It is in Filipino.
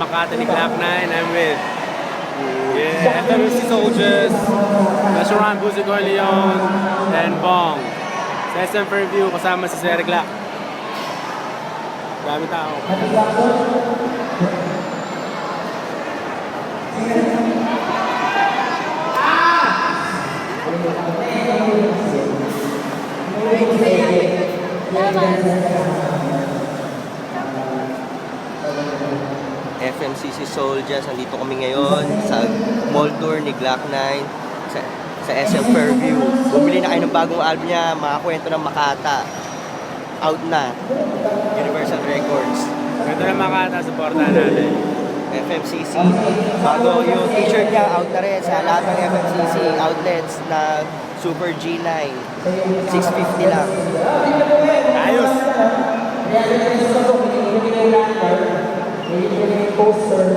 Makati ni Glock 9. I'm with FMC Soldiers, Nashuran Buzi Corleone, and Bong. Sa SM Fairview, kasama si Sir Glock. Dami tao. FMCC Soldiers, nandito kami ngayon sa mall tour ni Glock 9 sa SM Fairview. Bumili na kayo ng bagong album niya, Mga Kwento ng Makata. Out na. Universal Records. Kwento ng Makata, supportahan natin. FMCC. Bago yung t-shirt niya, out na rin sa lahat ng FMCC outlets na Super G9. 650 lang. Ayos! Poster,